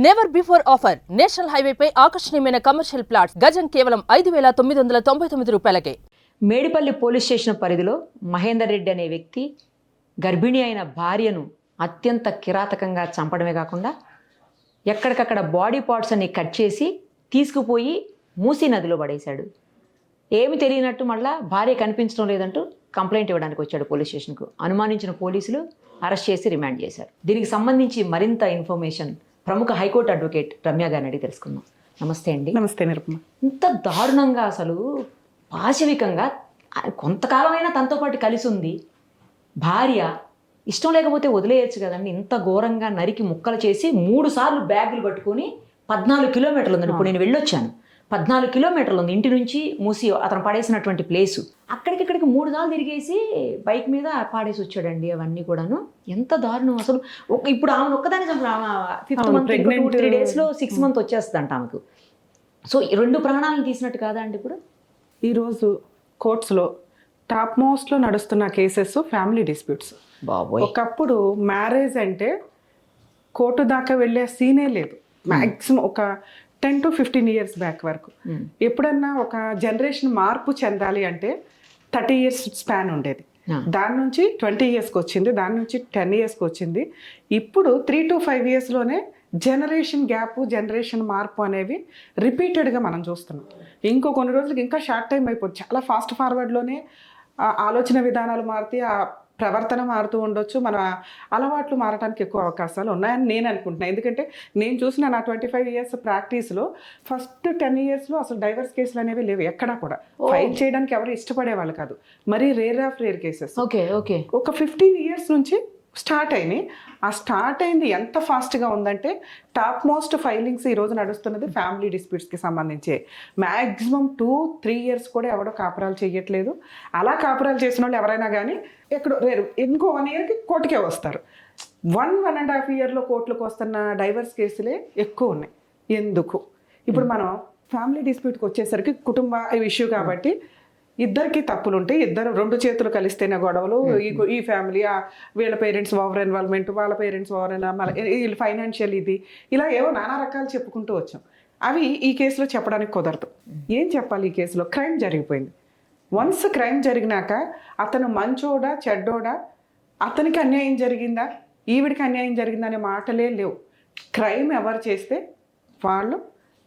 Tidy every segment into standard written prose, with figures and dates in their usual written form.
Never before offer national హైవేపై ఆకర్షణీయమైన commercial plots గజం కేవలం 5,999 రూపాయలకే. మేడిపల్లి పోలీస్ స్టేషన్ పరిధిలో మహేందర్ రెడ్డి అనే వ్యక్తి గర్భిణి అయిన భార్యను అత్యంత కిరాతకంగా చంపడమే కాకుండా ఎక్కడికక్కడ బాడీ పార్ట్స్ అన్ని కట్ చేసి తీసుకుపోయి మూసీ నదిలో పడేశాడు. ఏమి తెలియనట్టు మళ్ళా భార్య కనిపించడం లేదంటూ కంప్లైంట్ ఇవ్వడానికి వచ్చాడు పోలీస్ స్టేషన్కు. అనుమానించిన పోలీసులు అరెస్ట్ చేసి రిమాండ్ చేశారు. దీనికి సంబంధించి మరింత ఇన్ఫర్మేషన్ ప్రముఖ హైకోర్టు అడ్వకేట్ రమ్య గారిని అడిగి తెలుసుకుందాం. నమస్తే అండి. నమస్తే నిరుపమ. ఇంత దారుణంగా అసలు పాశవికంగా కొంతకాలమైనా తనతో పాటు కలిసి ఉంది భార్య, ఇష్టం లేకపోతే వదిలేయచ్చు కదండి. ఇంత ఘోరంగా నరికి ముక్కలు చేసి 3 సార్లు బ్యాగులు పట్టుకొని 14 కిలోమీటర్లు ఉందండి. ఇప్పుడు నేను వెళ్ళొచ్చాను. 14 కిలోమీటర్లు ఉంది ఇంటి నుంచి మూసి అతను పడేసినటువంటి ప్లేసు. అక్కడికిక్కడికి 3 సార్లు తిరిగేసి బైక్ మీద పాడేసి వచ్చాడండి. అవన్నీ కూడాను ఎంత దారుణం అసలు. ఇప్పుడు ఆమెను ఒక్కదాన్ని చంపారు. 5th మంత్ 3 డేస్లో 6th మంత్ వచ్చేస్తుందంట ఆమెకు. సో 2 ప్రాణాలను తీసినట్టు కాదా అండి ఇప్పుడు? ఈరోజు కోర్ట్స్లో టాప్ మోస్ట్లో నడుస్తున్న కేసెస్ ఫ్యామిలీ డిస్ప్యూట్స్. బాబోయ్, ఒకప్పుడు మ్యారేజ్ అంటే కోర్టు దాకా వెళ్ళే సీనే లేదు. మ్యాక్సిమం ఒక 10 to 15 years బ్యాక్ వరకు ఎప్పుడన్నా ఒక జనరేషన్ మార్పు చెందాలి అంటే 30 years స్పాన్ ఉండేది. దాని నుంచి 20 yearsకి వచ్చింది, దాని నుంచి 10 yearsకి వచ్చింది. ఇప్పుడు 3 to 5 yearsలోనే జనరేషన్ గ్యాప్, జనరేషన్ మార్పు అనేవి రిపీటెడ్గా మనం చూస్తున్నాం. ఇంకో కొన్ని రోజులకి ఇంకా షార్ట్ టైం అయిపోతుంది. చాలా ఫాస్ట్ ఫార్వర్డ్లోనే ఆలోచన విధానాలు మారుతాయి, ఆ ప్రవర్తన మారుతూ ఉండొచ్చు, మన అలవాట్లు మారడానికి ఎక్కువ అవకాశాలు ఉన్నాయని నేను అనుకుంటున్నాను. ఎందుకంటే నేను చూసిన నా 25 years ప్రాక్టీస్లో ఫస్ట్ 10 yearsలో అసలు డైవర్స్ కేసులు అనేవి లేవు. ఎక్కడా కూడా ఫైట్ చేయడానికి ఎవరు ఇష్టపడే వాళ్ళు కాదు. మరీ రేర్ కేసెస్. ఓకే ఓకే ఒక 15 years నుంచి స్టార్ట్ అయినాయి. ఆ స్టార్ట్ అయింది ఎంత ఫాస్ట్గా ఉందంటే టాప్ మోస్ట్ ఫైలింగ్స్ ఈరోజు నడుస్తున్నది ఫ్యామిలీ డిస్ప్యూట్స్కి సంబంధించి. మ్యాక్సిమం 2-3 years కూడా ఎవడో కాపురాలు చేయట్లేదు. అలా కాపురాలు చేసిన వాళ్ళు ఎవరైనా కానీ ఎక్కడో రేరు, ఇంకో 1 yearకి కోర్టుకే వస్తారు. 1.5 yearలో కోర్టులకు వస్తున్న డైవర్స్ కేసులే ఎక్కువ ఉన్నాయి. ఎందుకు? ఇప్పుడు మనం ఫ్యామిలీ డిస్ప్యూట్కి వచ్చేసరికి కుటుంబ ఇష్యూ కాబట్టి ఇద్దరికి తప్పులు ఉంటాయి. 2 చేతులు కలిస్తేనే గొడవలు. ఈ ఫ్యామిలీ, వీళ్ళ పేరెంట్స్ ఓవర్ ఇన్వాల్వ్మెంట్, వాళ్ళ పేరెంట్స్ ఓవర్ వీళ్ళు ఫైనాన్షియల్, ఇది ఇలా ఏవో నానా రకాలు చెప్పుకుంటూ వచ్చాం. అవి ఈ కేసులో చెప్పడానికి కుదరదు. ఏం చెప్పాలి? ఈ కేసులో క్రైమ్ జరిగిపోయింది. వన్స్ క్రైమ్ జరిగినాక అతను మంచోడా చెడ్డోడా, అతనికి అన్యాయం జరిగిందా ఈవిడికి అన్యాయం జరిగిందా అనే మాటలే లేవు. క్రైమ్ ఎవరు చేస్తే వాళ్ళు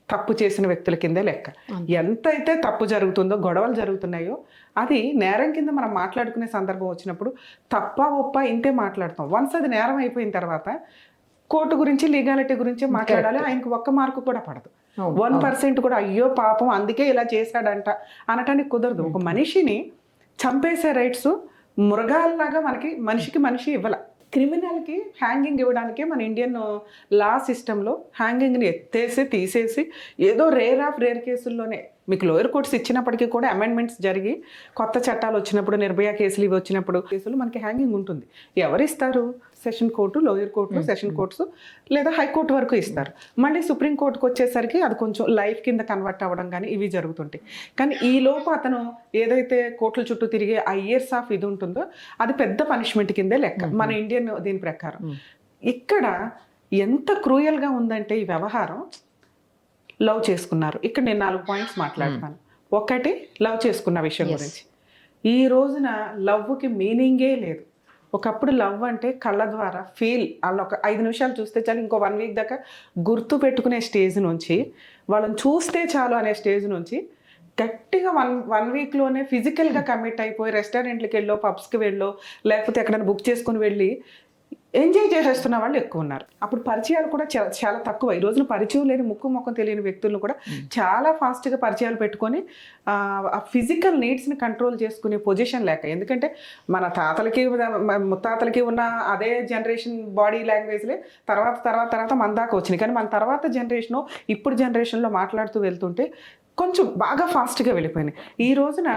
తప్పు చేసిన వ్యక్తుల కిందే లెక్క. ఎంతైతే తప్పు జరుగుతుందో, గొడవలు జరుగుతున్నాయో అది నేరం కింద మనం మాట్లాడుకునే సందర్భం వచ్చినప్పుడు తప్ప ఒప్ప ఇంతే మాట్లాడతాం. వన్స్ అది నేరం అయిపోయిన తర్వాత కోర్టు గురించి, లీగాలిటీ గురించి మాట్లాడాలి. ఆయనకు 1 మార్కు కూడా పడదు. 1% కూడా అయ్యో పాపం అందుకే ఇలా చేశాడంట అనటానికి కుదరదు. ఒక మనిషిని చంపేసే రైట్స్ మృగాల్లాగా మనిషికి మనిషి ఇవ్వాల. క్రిమినల్కి హ్యాంగింగ్ ఇవ్వడానికే మన ఇండియన్ లా సిస్టంలో హ్యాంగింగ్ని ఎత్తేసి తీసేసి ఏదో రేర్ కేసుల్లోనే మీకు లోయర్ కోర్ట్స్ ఇచ్చినప్పటికీ కూడా అమెండ్మెంట్స్ జరిగి కొత్త చట్టాలు వచ్చినప్పుడు, నిర్భయ కేసులు ఇవి వచ్చినప్పుడు కేసులు మనకి హ్యాంగింగ్ ఉంటుంది. ఎవరిస్తారు? Session court, lower court, session courts లేదా హైకోర్టు వరకు ఇస్తారు. మళ్ళీ సుప్రీంకోర్టుకు వచ్చేసరికి అది కొంచెం లైఫ్ కింద కన్వర్ట్ అవ్వడం కానీ ఇవి జరుగుతుంటాయి. కానీ ఈ లోపు అతను ఏదైతే కోర్టుల చుట్టూ తిరిగే ఆ ఇయర్స్ ఆఫ్ ఇది ఉంటుందో అది పెద్ద పనిష్మెంట్ కిందే లెక్క మన ఇండియన్ దీని ప్రకారం. ఇక్కడ ఎంత క్రూయల్గా ఉందంటే ఈ వ్యవహారం. లవ్ చేసుకున్నారు. ఇక్కడ నేను 4 పాయింట్స్ మాట్లాడతాను. ఒకటి, లవ్ చేసుకున్న విషయం గురించి. ఈ రోజున లవ్కి మీనింగే లేదు. ఒకప్పుడు లవ్ అంటే కళ్ళ ద్వారా వాళ్ళు ఒక 5 నిమిషాలు చూస్తే చాలు, ఇంకో 1 week దాకా గుర్తు పెట్టుకునే స్టేజ్ నుంచి, వాళ్ళని చూస్తే చాలు అనే స్టేజ్ నుంచి గట్టిగా 1 weekలోనే ఫిజికల్గా కమిట్ అయిపోయి రెస్టారెంట్లకి వెళ్ళో, పబ్స్కి వెళ్ళో, లేకపోతే ఎక్కడైనా బుక్ చేసుకుని వెళ్ళి ఎంజాయ్ చేసేస్తున్న వాళ్ళు ఎక్కువ ఉన్నారు. అప్పుడు పరిచయాలు కూడా చాలా తక్కువ. ఈ రోజున పరిచయం లేని, ముఖం తెలియని వ్యక్తులను కూడా చాలా ఫాస్ట్గా పరిచయాలు పెట్టుకొని ఆ ఫిజికల్ నీడ్స్ని కంట్రోల్ చేసుకునే పొజిషన్ లేక. ఎందుకంటే మన తాతలకి ముత్తాతలకి ఉన్న అదే జనరేషన్ బాడీ లాంగ్వేజ్లే తర్వాత మన దాకా వచ్చినాయి. కానీ మన తర్వాత జనరేషను, ఇప్పుడు జనరేషన్లో మాట్లాడుతూ వెళ్తుంటే కొంచెం బాగా ఫాస్ట్గా వెళ్ళిపోయినాయి. ఈ రోజున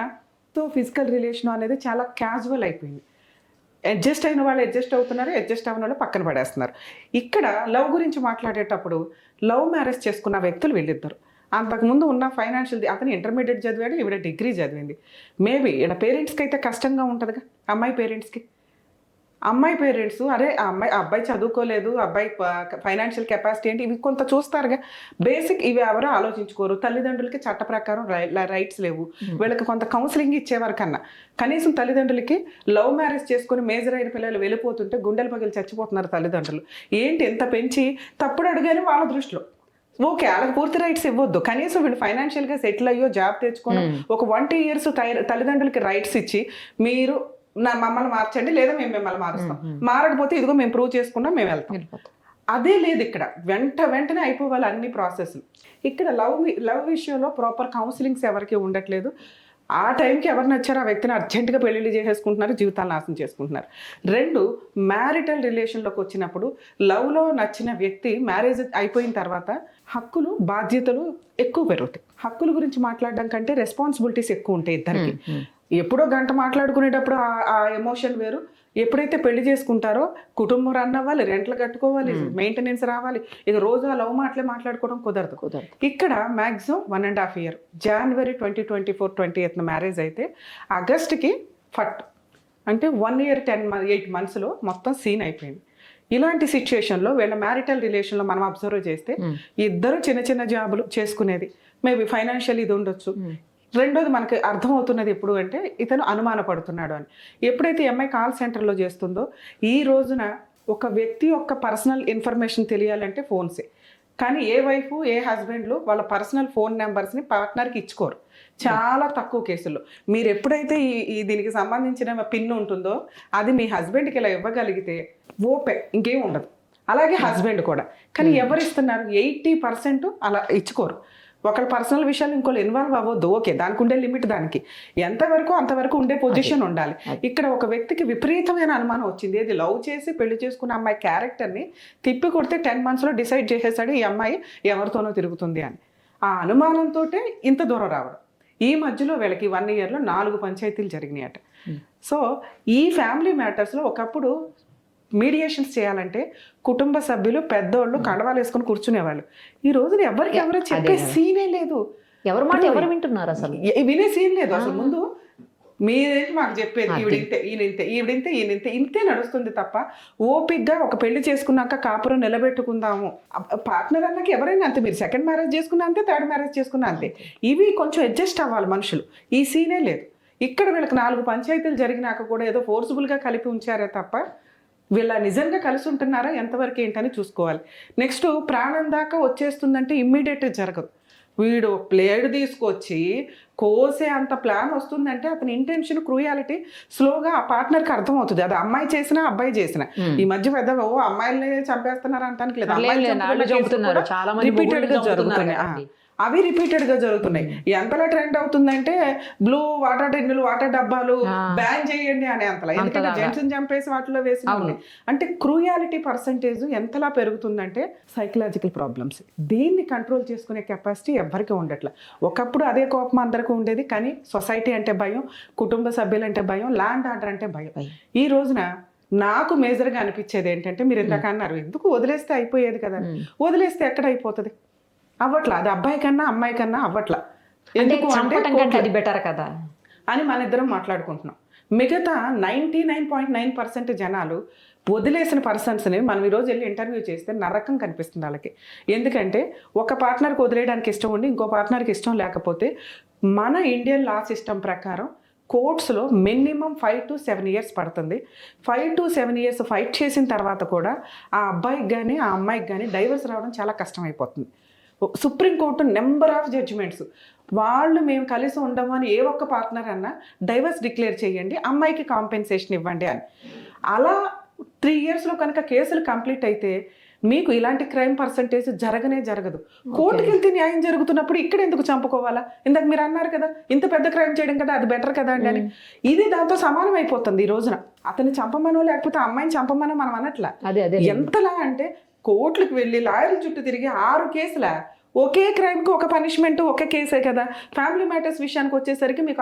ఫిజికల్ రిలేషన్ అనేది చాలా క్యాజువల్ అయిపోయింది. అడ్జస్ట్ అయిన వాళ్ళు అడ్జస్ట్ అవుతున్నారు, అడ్జస్ట్ అయిన వాళ్ళు పక్కన పడేస్తున్నారు. ఇక్కడ లవ్ గురించి మాట్లాడేటప్పుడు లవ్ మ్యారేజ్ చేసుకున్న వ్యక్తులు వీళ్ళిద్దరు. అంతకుముందు ఉన్న ఫైనాన్షియల్, అతను ఇంటర్మీడియట్ చదివాడు, ఈవిడ డిగ్రీ చదివింది. మేబీ ఇక్కడ పేరెంట్స్కి అయితే కష్టంగా ఉంటుందిగా, అమ్మాయి పేరెంట్స్కి. అమ్మాయి పేరెంట్స్ అరే ఆ అబ్బాయి చదువుకోలేదు, అబ్బాయి ఫైనాన్షియల్ కెపాసిటీ ఏంటి, ఇవి కొంత చూస్తారుగా. బేసిక్ ఇవి ఎవరో ఆలోచించుకోరు. తల్లిదండ్రులకి చట్ట ప్రకారం రైట్స్ లేవు. వీళ్ళకి కొంత కౌన్సిలింగ్ ఇచ్చేవారు కన్నా కనీసం తల్లిదండ్రులకి లవ్ మ్యారేజ్ చేసుకుని మేజర్ అయిన పిల్లలు వెళ్ళిపోతుంటే గుండెలు పగిలి చచ్చిపోతున్నారు తల్లిదండ్రులు. ఏంటి ఎంత పెంచి తప్పుడు అడుగానే వాళ్ళ దృష్టిలో. ఓకే, వాళ్ళకి పూర్తి రైట్స్ ఇవ్వద్దు, కనీసం వీళ్ళు ఫైనాన్షియల్గా సెటిల్ అయ్యో జాబ్ తెచ్చుకొని ఒక 1-2 years తల్లిదండ్రులకి రైట్స్ ఇచ్చి మీరు మమ్మల్ని మార్చండి లేదా మేము మిమ్మల్ని మారుస్తాం, మారకపోతే ఇదిగో మేము ప్రూవ్ చేసుకున్నాం మేము వెళ్తాం. అదే లేదు ఇక్కడ. వెంటనే అయిపోవాలి అన్ని ప్రాసెస్లు. ఇక్కడ లవ్ విషయంలో ప్రాపర్ కౌన్సిలింగ్స్ ఎవరికి ఉండట్లేదు. ఆ టైంకి ఎవరు నచ్చారో ఆ వ్యక్తిని అర్జెంటుగా పెళ్లిళ్ళు చేసేసుకుంటున్నారు, జీవితాలు నాశనం చేసుకుంటున్నారు. 2, మ్యారిటల్ రిలేషన్లోకి వచ్చినప్పుడు లవ్లో నచ్చిన వ్యక్తి మ్యారేజ్ అయిపోయిన తర్వాత హక్కులు బాధ్యతలు ఎక్కువ పెరుగుతాయి. హక్కుల గురించి మాట్లాడడం కంటే రెస్పాన్సిబిలిటీస్ ఎక్కువ ఉంటాయి ఇద్దరికి. ఎప్పుడో గంట మాట్లాడుకునేటప్పుడు ఆ ఎమోషన్ వేరు. ఎప్పుడైతే పెళ్లి చేసుకుంటారో కుటుంబం రన్ అవ్వాలి, రెంట్లు కట్టుకోవాలి, మెయింటెనెన్స్ రావాలి. ఇక రోజు ఆ లవ్ మాట్లాడుకోవడం కుదరదు. ఇక్కడ maximum 1.5 year, January 2024 28th marriage అయితే ఆగస్ట్కి ఫట్ అంటే 1 year 8 monthsలో మొత్తం సీన్ అయిపోయింది. ఇలాంటి సిచ్యుయేషన్లో వీళ్ళ మ్యారిటల్ రిలేషన్లో మనం అబ్జర్వ్ చేస్తే ఇద్దరు చిన్న జాబులు చేసుకునేది, మేబీ ఫైనాన్షియల్ ఇది ఉండొచ్చు. రెండోది మనకి అర్థమవుతున్నది ఎప్పుడు అంటే ఇతను అనుమానపడుతున్నాడు అని. ఎప్పుడైతే ఎంఐ కాల్ సెంటర్లో చేస్తుందో ఈ రోజున ఒక వ్యక్తి యొక్క పర్సనల్ ఇన్ఫర్మేషన్ తెలియాలంటే ఫోన్సే. కానీ ఏ వైఫ్ ఏ హస్బెండ్లు వాళ్ళ పర్సనల్ ఫోన్ నెంబర్స్ని పార్ట్నర్కి ఇచ్చుకోరు. చాలా తక్కువ కేసుల్లో. మీరు ఎప్పుడైతే ఈ దీనికి సంబంధించిన పిన్ ఉంటుందో అది మీ హస్బెండ్కి ఇలా ఇవ్వగలిగితే ఓపే, ఇంకేం ఉండదు. అలాగే హస్బెండ్ కూడా. కానీ ఎవరు ఇస్తున్నారు? 80% అలా ఇచ్చుకోరు. ఒకళ్ళ పర్సనల్ విషయాలు ఇంకోళ్ళు ఇన్వాల్వ్ అవ్వద్దు. ఓకే, దానికి ఉండే లిమిట్, దానికి ఎంతవరకు అంతవరకు ఉండే పొజిషన్ ఉండాలి. ఇక్కడ ఒక వ్యక్తికి విపరీతమైన అనుమానం వచ్చింది. ఏది లవ్ చేసి పెళ్లి చేసుకున్న అమ్మాయి క్యారెక్టర్ని తిప్పి కొడితే 10 monthsలో డిసైడ్ చేసేసాడు ఈ అమ్మాయి ఎవరితోనో తిరుగుతుంది అని. ఆ అనుమానంతో ఇంత దూరం రావడం. ఈ మధ్యలో వీళ్ళకి 1 yearలో 4 పంచాయతీలు జరిగినాయట. సో ఈ ఫ్యామిలీ మ్యాటర్స్లో ఒకప్పుడు మీడియేషన్స్ చేయాలంటే కుటుంబ సభ్యులు పెద్దోళ్ళు కండవాలు వేసుకొని కూర్చునేవాళ్ళు. ఈ రోజున ఎవరికి చెప్పే సీనే లేదు. ఎవరి మాట ఎవరు వింటున్నారు? అసలు వినే సీన్ లేదు. అసలు ముందు మీరేంటి మాకు చెప్పేది, ఈవిడింతే ఇంతే నడుస్తుంది తప్ప ఓపిక్గా ఒక పెళ్లి చేసుకున్నాక కాపురం నిలబెట్టుకుందాము. పార్ట్నర్ అన్నాక ఎవరైనా అంతే. మీరు 2nd మ్యారేజ్ చేసుకున్నా అంతే, 3rd మ్యారేజ్ చేసుకున్నా అంతే. ఇవి కొంచెం అడ్జస్ట్ అవ్వాలి మనుషులు. ఈ సీనే లేదు. ఇక్కడ వీళ్ళకి 4 పంచాయతీలు జరిగినాక కూడా ఏదో ఫోర్స్ఫుల్గా కలిపి ఉంచారే తప్ప వీళ్ళ నిజంగా కలిసి ఉంటున్నారా ఎంతవరకు ఏంటని చూసుకోవాలి. నెక్స్ట్ ప్రాణం దాకా వచ్చేస్తుందంటే ఇమ్మీడియట్గా జరగదు. వీడు ప్లేడ్ తీసుకొచ్చి కోసే అంత ప్లాన్ వస్తుందంటే అతని ఇంటెన్షన్, క్రూయాలిటీ స్లోగా ఆ పార్ట్నర్కి అర్థమవుతుంది. అది అమ్మాయి చేసినా అబ్బాయి చేసినా. ఈ మధ్య పెద్ద అమ్మాయిల్ని చంపేస్తున్నారు అంటానికి లేదు, రిపీటెడ్గా జరుగుతున్నాయి. అవి రిపీటెడ్గా జరుగుతున్నాయి. ఎంతలా ట్రెండ్ అవుతుందంటే బ్లూ వాటర్ డబ్బాలు బ్యాన్ చేయండి అనే అంతలా. ఎందుకంటే జెంట్స్ని చంపేసి వాటిలో వేసిన అంటే క్రూయాలిటీ పర్సంటేజ్ ఎంతలా పెరుగుతుందంటే సైకలాజికల్ ప్రాబ్లమ్స్. దీన్ని కంట్రోల్ చేసుకునే కెపాసిటీ ఎవరికి ఉండట్లా. ఒకప్పుడు అదే కోపం అందరికీ ఉండేది. కానీ సొసైటీ అంటే భయం, కుటుంబ సభ్యులంటే భయం, ల్యాండ్ ఆర్డర్ అంటే భయం. ఈ రోజున నాకు మేజర్గా అనిపించేది ఏంటంటే మీరు ఇందాక అన్నారు ఎందుకు వదిలేస్తే అయిపోయేది కదా. వదిలేస్తే ఎక్కడ అయిపోతుంది? అవ్వట్లా. అది అబ్బాయి కన్నా అమ్మాయి కన్నా అవ్వట్లా. ఎందుకు అంటే అది బెటర్ కదా అని మన ఇద్దరం మాట్లాడుకుంటున్నాం. మిగతా 99.9% జనాలు వదిలేసిన పర్సన్స్ని మనం ఈరోజు వెళ్ళి ఇంటర్వ్యూ చేస్తే నరకం కనిపిస్తుంది వాళ్ళకి. ఎందుకంటే ఒక పార్ట్నర్కి వదిలేయడానికి ఇష్టం ఉండి ఇంకో పార్ట్నర్కి ఇష్టం లేకపోతే మన ఇండియన్ లా సిస్టమ్ ప్రకారం కోర్ట్స్లో మినిమం 5 to 7 years పడుతుంది. 5 to 7 years ఫైట్ చేసిన తర్వాత కూడా ఆ అబ్బాయికి కానీ ఆ అమ్మాయికి కానీ డైవర్స్ రావడం చాలా కష్టమైపోతుంది. సుప్రీంకోర్టు నెంబర్ ఆఫ్ జడ్జిమెంట్స్ వాళ్ళు మేము కలిసి ఉండము అని ఏ ఒక్క పార్ట్నర్ అన్నా డైవర్స్ డిక్లేర్ చేయండి, అమ్మాయికి కాంపెన్సేషన్ ఇవ్వండి అని. అలా 3 yearsలో కనుక కేసులు కంప్లీట్ అయితే మీకు ఇలాంటి క్రైమ్ పర్సంటేజ్ జరగదు. కోర్టుకి వెళ్తే న్యాయం జరుగుతున్నప్పుడు ఇక్కడ ఎందుకు చంపుకోవాలా? ఇందాక మీరు అన్నారు కదా ఇంత పెద్ద క్రైమ్ చేయడం కదా అది బెటర్ కదా అండి అని. ఇది దాంతో సమానం అయిపోతుంది ఈ రోజున. అతన్ని చంపమనో లేకపోతే అమ్మాయిని చంపమనో మనం అనట్లా. ఎంతలా అంటే కోర్టులకు వెళ్ళి లాయర్ల చుట్టూ తిరిగి 6 కేసుల ఒకే క్రైమ్కి ఒక పనిష్మెంట్, ఒకే కేసే కదా. ఫ్యామిలీ మ్యాటర్స్ విషయానికి వచ్చేసరికి మీకు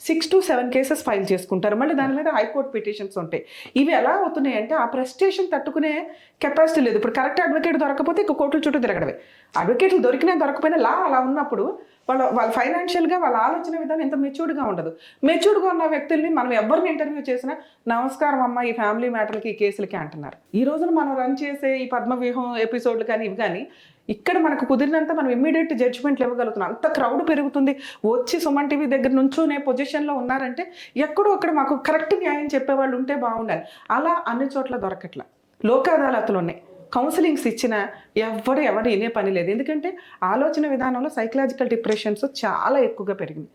6 to 7 కేసెస్ ఫైల్ చేసుకుంటారు. మళ్ళీ దాని మీద హైకోర్టు పిటిషన్స్ ఉంటాయి. ఇవి ఎలా అవుతున్నాయి అంటే ఆ ప్రెస్టేషన్ తట్టుకునే కెపాసిటీ లేదు. ఇప్పుడు కరెక్ట్ అడ్వకేట్ దొరకపోతే ఇక కోర్టుల చుట్టూ తిరగడమే. అడ్వకేట్లు దొరికినా దొరకపోయినా లా అలా ఉన్నప్పుడు వాళ్ళ ఫైనాన్షియల్గా వాళ్ళ ఆలోచన విధానం ఎంత మెచ్యూర్డ్గా ఉండదు. మెచ్యూర్డ్గా ఉన్న వ్యక్తుల్ని మనం ఎవరిని ఇంటర్వ్యూ చేసినా నమస్కారం అమ్మ ఈ ఫ్యామిలీ మ్యాటర్కి ఈ కేసులకి అంటున్నారు. ఈ రోజున మనం రన్ చేసే ఈ పద్మవ్యూహం ఎపిసోడ్లు కానీ ఇవి కానీ ఇక్కడ మనకు కుదిరినంత మనం ఇమ్మీడియట్ జడ్జిమెంట్లు ఇవ్వగలుగుతున్నాం. అంత క్రౌడ్ పెరుగుతుంది. వచ్చి సుమన్ టీవీ దగ్గర నుంచునే పొజిషన్లో ఉన్నారంటే ఎక్కడో అక్కడ మాకు కరెక్ట్ న్యాయం చెప్పేవాళ్ళు ఉంటే బాగుండాలి. అలా అన్ని చోట్ల దొరకట్ల. లోక్ అదాలతులు ఉన్నాయి. కౌన్సిలింగ్స్ ఇచ్చినా ఎవరు వినే పని లేదు. ఎందుకంటే ఆలోచన విధానంలో సైకలాజికల్ డిప్రెషన్స్ చాలా ఎక్కువగా పెరిగింది.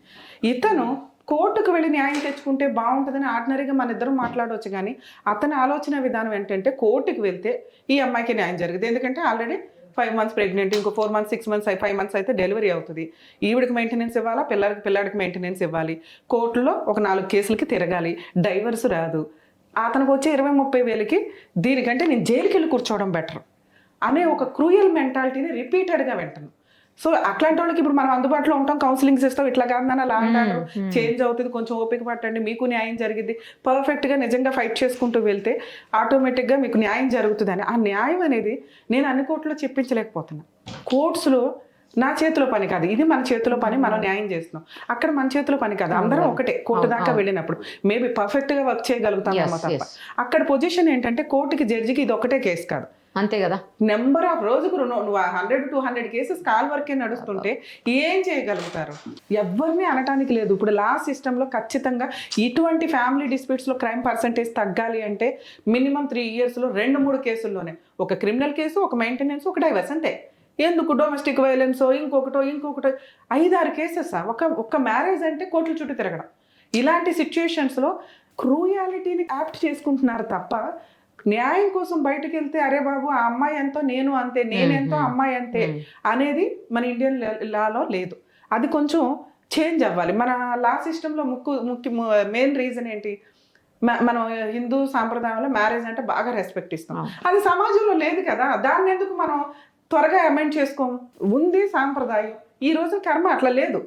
ఇతను కోర్టుకు వెళ్ళి న్యాయం తెచ్చుకుంటే బాగుంటుందని ఆర్డినరీగా మన ఇద్దరం మాట్లాడవచ్చు, కానీ అతని ఆలోచన విధానం ఏంటంటే కోర్టుకు వెళ్తే ఈ అమ్మాయికి న్యాయం జరిగింది. ఎందుకంటే ఆల్రెడీ 5 months ప్రెగ్నెంట్, ఇంకో 4 months 6 months 5 months అయితే డెలివరీ అవుతుంది. ఈవిడికి మెయింటెనెన్స్ ఇవ్వాలా, పిల్లాడికి మెయింటెనెన్స్ ఇవ్వాలి, కోర్టులో ఒక 4 కేసులకి తిరగాలి, డైవర్స్ రాదు, అతనికి వచ్చే 20-30 వేలకి దీనికంటే నేను జైలుకి వెళ్ళి కూర్చోవడం బెటర్ అనే ఒక క్రూయల్ మెంటాలిటీని రిపీటెడ్గా వింటాను. సో అట్లాంటి వాళ్ళకి ఇప్పుడు మనం అందుబాటులో ఉంటాం, కౌన్సిలింగ్స్ ఇస్తాం, ఇట్లా కాదు నాన్న అలా అంటారు, చేంజ్ అవుతుంది, కొంచెం ఓపిక పట్టండి, మీకు న్యాయం జరిగింది, పర్ఫెక్ట్గా నిజంగా ఫైట్ చేసుకుంటూ వెళ్తే ఆటోమేటిక్గా మీకు న్యాయం జరుగుతుందని. ఆ న్యాయం అనేది నేను అన్ని కోర్టులో చెప్పించలేకపోతున్నాను. కోర్ట్స్లో నా చేతిలో పని కాదు, ఇది మన చేతిలో పని, మనం న్యాయం చేస్తున్నాం. అక్కడ మన చేతిలో పని కాదు, అందరం ఒకటే. కోర్టు దాకా వెళ్ళినప్పుడు మేబీ పర్ఫెక్ట్గా వర్క్ చేయగలుగుతామేమో తప్ప అక్కడ పొజిషన్ ఏంటంటే కోర్టుకి జడ్జికి ఇది ఒకటే కేసు కాదు, అంతే కదా. నెంబర్ ఆఫ్ రోజుకు 100-200 కేసెస్ కాల్ వరకే నడుస్తుంటే ఏం చేయగలుగుతారు? ఎవరిని అనటానికి లేదు. ఇప్పుడు లా సిస్టంలో ఖచ్చితంగా ఇటువంటి ఫ్యామిలీ డిస్ప్యూట్స్లో క్రైమ్ పర్సంటేజ్ తగ్గాలి అంటే మినిమం 3 yearsలో 2-3 కేసుల్లోనే ఒక క్రిమినల్ కేసు, ఒక మెయింటెనెన్స్, ఒక డైవర్స్, అంతే. ఎందుకు డొమెస్టిక్ వైలెన్సో ఇంకొకటో 5-6 కేసెస్ ఒక్క మ్యారేజ్ అంటే కోర్టుల చుట్టూ తిరగడం. ఇలాంటి సిచ్యుయేషన్స్లో క్రూయాలిటీని యాప్ట్ చేసుకుంటున్నారు తప్ప న్యాయం కోసం బయటకు వెళ్తే అరే బాబు ఆ అమ్మాయి ఎంతో నేను అంతే, నేనెంతో అమ్మాయి అంతే అనేది మన ఇండియన్ లాలో లేదు. అది కొంచెం చేంజ్ అవ్వాలి. మన లా సిస్టంలో మెయిన్ రీజన్ ఏంటి? మనం హిందూ సాంప్రదాయంలో మ్యారేజ్ అంటే బాగా రెస్పెక్ట్ ఇస్తాం. అది సమాజంలో లేదు కదా. దాన్ని ఎందుకు మనం త్వరగా అమెండ్ చేసుకోము? ఉంది సాంప్రదాయం. ఈ రోజు కర్మ అట్లా లేదు.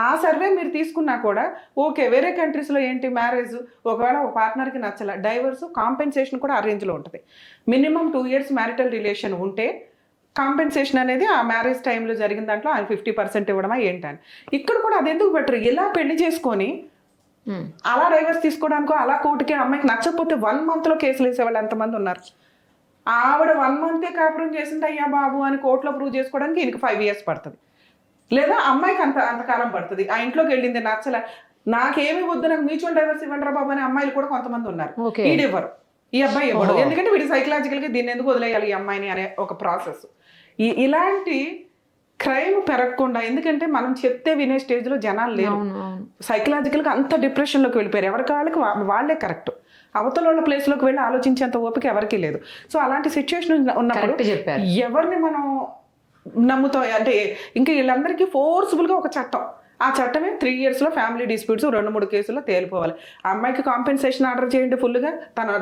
ఆ సర్వే మీరు తీసుకున్నా కూడా ఓకే, వేరే కంట్రీస్లో ఏంటి మ్యారేజ్ ఒకవేళ ఒక పార్ట్నర్కి నచ్చల డైవర్స్, కాంపెన్సేషన్ కూడా ఆ రేంజ్లో ఉంటుంది. మినిమం 2 years మ్యారిటల్ రిలేషన్ ఉంటే కాంపెన్సేషన్ అనేది ఆ మ్యారేజ్ టైంలో జరిగిన దాంట్లో ఆయన 50% ఇవ్వడమా ఏంటని. ఇక్కడ కూడా అది ఎందుకు బెటర్? ఇలా పెళ్లి చేసుకొని అలా డైవర్స్ తీసుకోవడానికో, అలా కోర్టుకి అమ్మాయికి నచ్చకపోతే 1 monthలో కేసులు వేసేవాళ్ళు ఎంతమంది ఉన్నారు? ఆవిడ 1 month కాపురం చేసింది అయ్యా బాబు అని కోర్టులో ప్రూవ్ చేసుకోవడానికి ఈయనకి 5 years పడుతుంది, లేదా అమ్మాయికి అంతకాలం పడుతుంది. ఆ ఇంట్లోకి వెళ్ళింది నచ్చల, నాకేమి వద్దు, నాకు మ్యూచువల్ డైవర్స్ ఇవ్వండి రా బాబు అని అమ్మాయిలు కూడా కొంతమంది ఉన్నారు. ఈడివ్వరు, ఈ అబ్బాయి ఇవ్వడు, ఎందుకంటే వీడి సైకలాజికల్గా దీన్ని ఎందుకు వదిలేయాలి ఈ అమ్మాయిని అనే ఒక ప్రాసెస్. ఇలాంటి క్రైమ్ పెరగకుండా, ఎందుకంటే మనం చెప్తే వినే స్టేజ్లో జనాలు లేరు. సైకలాజికల్గా అంత డిప్రెషన్లోకి వెళ్ళిపోయారు. ఎవరికి వాళ్ళే కరెక్ట్, అవతల వాళ్ళ ప్లేస్లోకి వెళ్ళి ఆలోచించేంత ఓపిక ఎవరికీ లేదు. సో అలాంటి సిచ్యువేషన్ ఉన్నప్పుడు ఎవరిని మనం నమ్ముతాం అంటే ఇంకా వీళ్ళందరికీ ఫోర్స్ఫుల్గా ఒక చట్టం, ఆ చట్టమే 3 yearsలో ఫ్యామిలీ డిస్ప్యూట్స్ 2-3 కేసుల్లో తేలిపోవాలి. ఆ అమ్మాయికి కాంపెన్సేషన్ ఆర్డర్ చేయండి ఫుల్గా,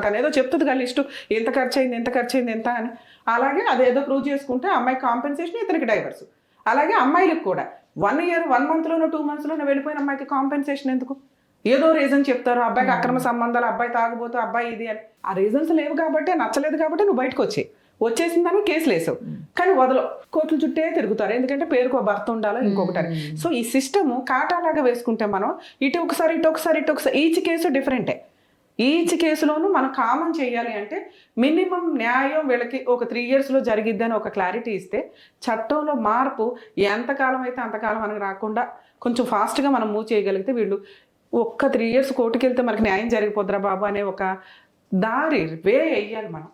తనేదో చెప్తుంది కానీ లిస్టు ఎంత ఖర్చు అయింది ఎంత అని. అలాగే అదేదో ప్రూవ్ చేసుకుంటే అమ్మాయికి కాంపెన్సేషన్, ఇతనికి డైవర్స్. అలాగే అమ్మాయిలకు కూడా 1 year 1 monthలోనో 2 monthsలోనో వెళ్ళిపోయిన అమ్మాయికి కాంపెన్సేషన్ ఎందుకు? ఏదో రీజన్ చెప్తారు, అబ్బాయికి అక్రమ సంబంధాలు, అబ్బాయి తాగుబోతూ, అబ్బాయి ఇది అని. ఆ రీజన్స్ లేవు కాబట్టి, నచ్చలేదు కాబట్టి నువ్వు బయటకు వచ్చేసిందని కేసులు వేసావు, కానీ వదలవు, కోర్టుల చుట్టే తిరుగుతారు. ఎందుకంటే పేరుకో భర్త ఉండాలో ఇంకొకటి. సో ఈ సిస్టమ్ కాటాలాగా వేసుకుంటే మనం ఇటు ఒకసారి ఈచ్ కేసు డిఫరెంటే. ఈచ్ కేసులోనూ మనం కామన్ చేయాలి అంటే మినిమం న్యాయం వీళ్ళకి ఒక 3 yearsలో జరిగిద్దని ఒక క్లారిటీ ఇస్తే చట్టంలో మార్పు ఎంతకాలం అయితే అంతకాలం మనకు రాకుండా కొంచెం ఫాస్ట్గా మనం మూవ్ చేయగలిగితే వీళ్ళు ఒక్క 3 years కోర్టుకి వెళ్తే మనకి న్యాయం జరిగిపోద్రా బాబు అనే ఒక దారి వేయాలి. మనం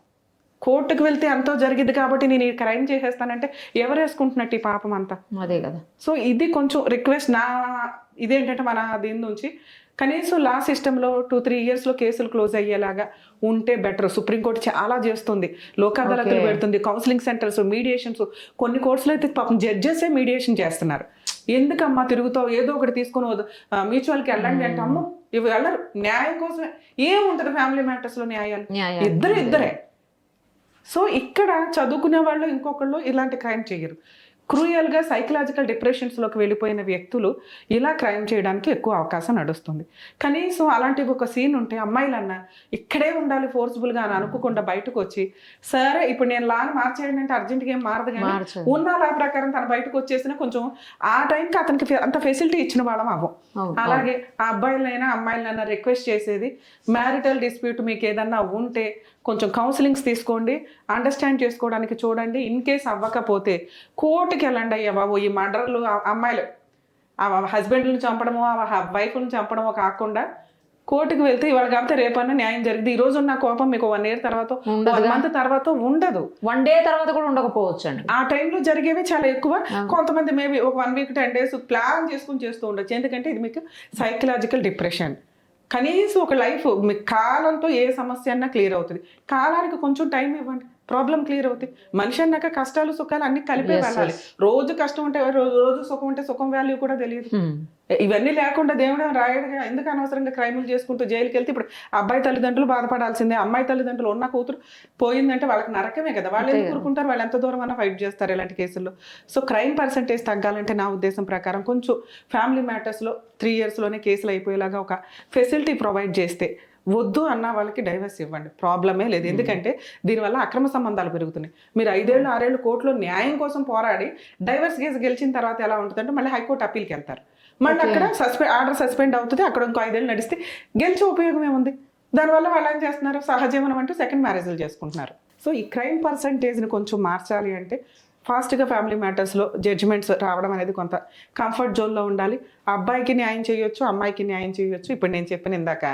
కోర్టుకు వెళ్తే ఎంతో జరిగింది కాబట్టి నేను ఈ క్రైమ్ చేసేస్తానంటే ఎవరు వేసుకుంటున్నట్టు ఈ పాపం అంతా? అదే కదా. సో ఇది కొంచెం రిక్వెస్ట్ ఇదేంటంటే మన దీని నుంచి కనీసం లా సిస్టంలో 2-3 yearsలో కేసులు క్లోజ్ అయ్యేలాగా ఉంటే బెటర్. సుప్రీంకోర్టు చాలా చేస్తుంది, లోక్ అదాలతులు పెడుతుంది, కౌన్సిలింగ్ సెంటర్స్, మీడియేషన్స్. కొన్ని కోర్ట్స్లో అయితే పాపం జడ్జెసే మీడియేషన్ చేస్తున్నారు. ఎందుకమ్మా తిరుగుతావు, ఏదో ఒకటి తీసుకొని మ్యూచువల్కి వెళ్ళండి అంటే అమ్మ ఇవి వెళ్ళరు. న్యాయం కోసమే ఏముంటుంది ఫ్యామిలీ మ్యాటర్స్లో న్యాయాలు? ఇద్దరే. సో ఇక్కడ చదువుకునే వాళ్ళు ఇంకొకళ్ళు ఇలాంటి క్రైమ్ చేయరు. క్రూయల్గా సైకలాజికల్ డిప్రెషన్స్లోకి వెళ్ళిపోయిన వ్యక్తులు ఇలా క్రైమ్ చేయడానికి ఎక్కువ అవకాశం నడుస్తుంది. కనీసం అలాంటి ఒక సీన్ ఉంటే అమ్మాయిలన్నా ఇక్కడే ఉండాలి ఫోర్స్ఫుల్గా అని అనుకోకుండా బయటకు వచ్చి, సరే ఇప్పుడు నేను లాని మార్చేయండి అంటే అర్జెంట్గా ఏం మారదు, కానీ ఉన్న లా ప్రకారం తను బయటకు వచ్చేసినా కొంచెం ఆ టైంకి అతనికి అంత ఫెసిలిటీ ఇచ్చిన వాళ్ళం అవ్వం. అలాగే ఆ అబ్బాయిలైనా అమ్మాయిలైనా రిక్వెస్ట్ చేసేది, మ్యారిటల్ డిస్ప్యూట్ మీకు ఏదన్నా ఉంటే కొంచెం కౌన్సిలింగ్స్ తీసుకోండి, అండర్స్టాండ్ చేసుకోవడానికి చూడండి. ఇన్ కేస్ అవ్వకపోతే కోర్టుకి వెళ్ళండి అయ్యా బాబు. ఈ మర్డర్లు అమ్మాయిలు ఆ హస్బెండ్లను చంపడమో ఆ వైఫ్ను చంపడమో కాకుండా కోర్టుకు వెళ్తే ఇవాళ కాకపోతే రేపన్నా న్యాయం జరిగింది. ఈ రోజు ఉన్న కోపం మీకు 1 year తర్వాత 1 month తర్వాత ఉండదు, 1 day తర్వాత కూడా ఉండకపోవచ్చు అండి. ఆ టైంలో జరిగేవి చాలా ఎక్కువ. కొంతమంది మేబీ ఒక 1 week 10 days ప్లాన్ చేసుకుని చేస్తూ ఉండొచ్చు. ఎందుకంటే ఇది మీకు సైకలాజికల్ డిప్రెషన్. కనీసం ఒక లైఫ్ మీకు కాలంతో ఏ సమస్య అన్నా క్లియర్ అవుతుంది. కాలానికి కొంచెం టైం ఇవ్వండి, ప్రాబ్లం క్లియర్ అవుతుంది. మనిషి అన్నాక కష్టాలు సుఖాలు అన్ని కలిపే వెళ్ళాలి. రోజు కష్టం ఉంటే రోజు సుఖం ఉంటే సుఖం వాల్యూ కూడా తెలియదు. ఇవన్నీ లేకుండా దేవుడు రాయడుగా ఎందుకు అనవసరంగా క్రైములు చేసుకుంటూ జైలుకి వెళ్తే ఇప్పుడు అబ్బాయి తల్లిదండ్రులు బాధపడాల్సిందే. అమ్మాయి తల్లిదండ్రులు ఉన్న కూతురు పోయిందంటే వాళ్ళకి నరకమే కదా. వాళ్ళు ఎందుకు కూరుకుంటారు? వాళ్ళు ఎంత దూరం అన్నా ఫైట్ చేస్తారు ఇలాంటి కేసుల్లో. సో క్రైమ్ పర్సంటేజ్ తగ్గాలంటే నా ఉద్దేశం ప్రకారం కొంచెం ఫ్యామిలీ మ్యాటర్స్లో 3 yearsలోనే కేసులు అయిపోయేలాగా ఒక ఫెసిలిటీ ప్రొవైడ్ చేస్తే, వద్దు అన్న వాళ్ళకి డైవర్స్ ఇవ్వండి, ప్రాబ్లమే లేదు. ఎందుకంటే దీనివల్ల అక్రమ సంబంధాలు పెరుగుతున్నాయి. మీరు 5 ఏళ్ళు 6 ఏళ్ళు కోర్టులో న్యాయం కోసం పోరాడి డైవర్స్ కేసు గెలిచిన తర్వాత ఎలా ఉంటుందంటే మళ్ళీ హైకోర్టు అప్పీల్కి వెళ్తారు. మళ్ళీ అక్కడ ఆర్డర్ సస్పెండ్ అవుతుంది. అక్కడ ఇంకో 5 ఏళ్ళు నడిస్తే గెలిచే ఉపయోగం ఏముంది? దానివల్ల వాళ్ళు ఏం చేస్తున్నారు? సహజీవనం అంటూ సెకండ్ మ్యారేజ్లు చేసుకుంటున్నారు. సో ఈ క్రైమ్ పర్సంటేజ్ని కొంచెం మార్చాలి అంటే ఫాస్ట్గా ఫ్యామిలీ మ్యాటర్స్లో జడ్జిమెంట్స్ రావడం అనేది కొంత కంఫర్ట్ జోన్లో ఉండాలి. అబ్బాయికి న్యాయం చేయొచ్చు, అమ్మాయికి న్యాయం చేయొచ్చు. ఇప్పుడు నేను చెప్పిన ఇందాక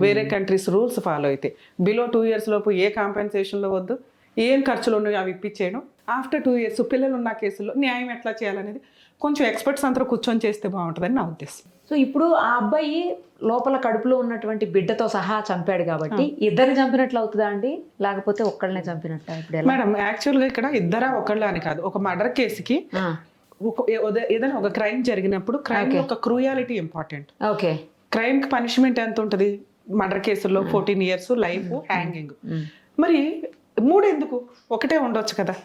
వేరే కంట్రీస్ రూల్స్ ఫాలో అయితే బిలో 2 years లోపు ఏ కాంపెన్సేషన్లో వద్దు, ఏం ఖర్చులు ఉన్నాయో అవి ఇప్పించేయడం. ఆఫ్టర్ 2 years పిల్లలు ఉన్న కేసుల్లో న్యాయం ఎట్లా చేయాలనేది కొంచెం ఎక్స్పర్ట్స్ అందరూ కూర్చొని చేస్తే బాగుంటుందని నా ఉద్దేశం. సో ఇప్పుడు ఆ అబ్బాయి లోపల కడుపులో ఉన్నటువంటి బిడ్డతో సహా చంపాడు కాబట్టి ఇద్దరిని చంపినట్లు అవుతుందా అండి, లేకపోతే ఒక్కళ్ళనే చంపినట్టు? ఇప్పుడు మేడం యాక్చువల్గా ఇక్కడ ఇద్దరా ఒకళ్ళు అని కాదు. ఒక మర్డర్ కేసుకి ఏదైనా ఒక క్రైమ్ జరిగినప్పుడు క్రైమ్ ఒక క్రూయాలిటీ ఇంపార్టెంట్. ఓకే, క్రైమ్ కి పనిష్మెంట్ ఎంత ఉంటుంది? మర్డర్ కేసుల్లో 14 years, లైఫ్, హ్యాంగింగ్. మరి 3 ఎందుకు? ఒకటే ఉండొచ్చు కదా.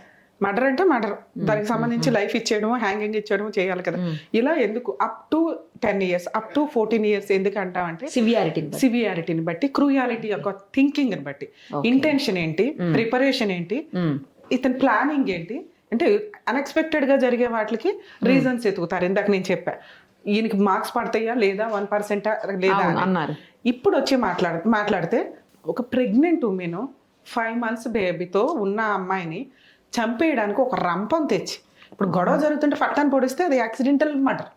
మర్డర్ అంటే మర్డర్, దానికి సంబంధించి లైఫ్ ఇచ్చేయడము, హ్యాంగింగ్ ఇచ్చేయడము చేయాలి కదా. ఇలా ఎందుకు up to 10 years, up to 14 years ఎందుకు అంటామంటే సివియారిటీని బట్టి, క్రూయాలిటీ యొక్క థింకింగ్ ని బట్టి, ఇంటెన్షన్ ఏంటి, ప్రిపరేషన్ ఏంటి, ఇతని ప్లానింగ్ ఏంటి అంటే అన్ఎక్స్పెక్టెడ్ గా జరిగే వాటికి రీజన్స్ ఎతుకుతారు. ఇందాక నేను చెప్పా, ఈయనకి మార్క్స్ పడతాయా లేదా, 1% లేదా అన్నారు. ఇప్పుడు వచ్చి మాట్లాడితే ఒక ప్రెగ్నెంట్ ఉమెన్ 5 months బేబీతో ఉన్న అమ్మాయిని చంపేయడానికి ఒక రంపం తెచ్చి, ఇప్పుడు గొడవ జరుగుతుంటే పట్టాన్ని పొడిస్తే అది యాక్సిడెంటల్ మర్డర్.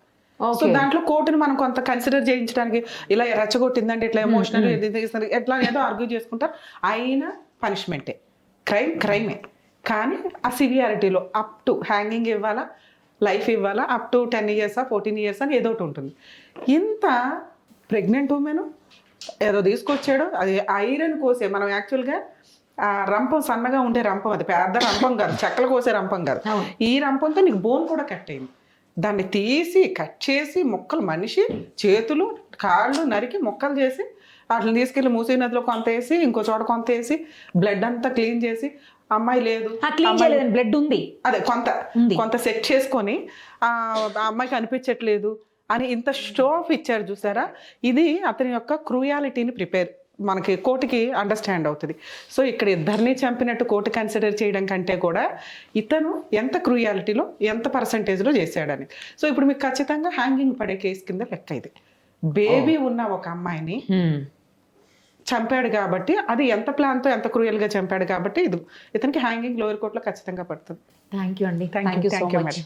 సో దాంట్లో కోర్టుని మనం కొంత కన్సిడర్ చేయించడానికి, ఇలా రెచ్చగొట్టిందంటే ఇట్లా ఎమోషనల్ ఎట్లా ఏదో ఆర్గ్యూ చేసుకుంటారు. అయినా పనిష్మెంటే, క్రైమే. కానీ ఆ సివియారిటీలో అప్ టు హ్యాంగింగ్ ఇవ్వాలా, లైఫ్ ఇవ్వాలా, అప్ టు 10 years 14 years అని ఏదో ఒకటి ఉంటుంది. ఇంత ప్రెగ్నెంట్ ఉమెన్ ఏదో తీసుకొచ్చాడు, అది ఐరన్ కోసే. మనం యాక్చువల్గా ఆ రంపం సన్నగా ఉండే రంపం, అది పెద్ద రంపం కాదు, చెక్కలు కోసే రంపం కాదు. ఈ రంపంతో నీకు బోన్ కూడా కట్ అయింది. దాన్ని తీసి కట్ చేసి ముక్కలు, మనిషి చేతులు కాళ్ళు నరికి ముక్కలు చేసి వాటిని తీసుకెళ్ళి మూసీ నదిలో కొంత వేసి, ఇంకో చోట కొంత వేసి, బ్లడ్ అంతా క్లీన్ చేసి, అమ్మాయి లేదు బ్లడ్ ఉంది అదే కొంత సెట్ చేసుకొని ఆ అమ్మాయికి అనిపించట్లేదు అని ఇంత షో ఆఫ్ ఇచ్చారు చూసారా. ఇది అతని యొక్క క్రూయాలిటీని మనకి కోర్టుకి అండర్స్టాండ్ అవుతుంది. సో ఇక్కడ ఇద్దరిని చంపినట్టు కోర్టు కన్సిడర్ చేయడం కంటే కూడా ఇతను ఎంత క్రూయాలిటీలో ఎంత పర్సంటేజ్లో చేశాడని. సో ఇప్పుడు మీకు ఖచ్చితంగా హ్యాంగింగ్ పడే కేసు కింద లెక్క ఇది. బేబీ ఉన్న ఒక అమ్మాయిని చంపాడు కాబట్టి, అది ఎంత ప్లాన్తో ఎంత క్రూయల్గా చంపాడు కాబట్టి ఇతనికి హ్యాంగింగ్ లోయర్ కోర్టులో ఖచ్చితంగా పడుతుంది. థ్యాంక్ యూ అండి. Thank you so much.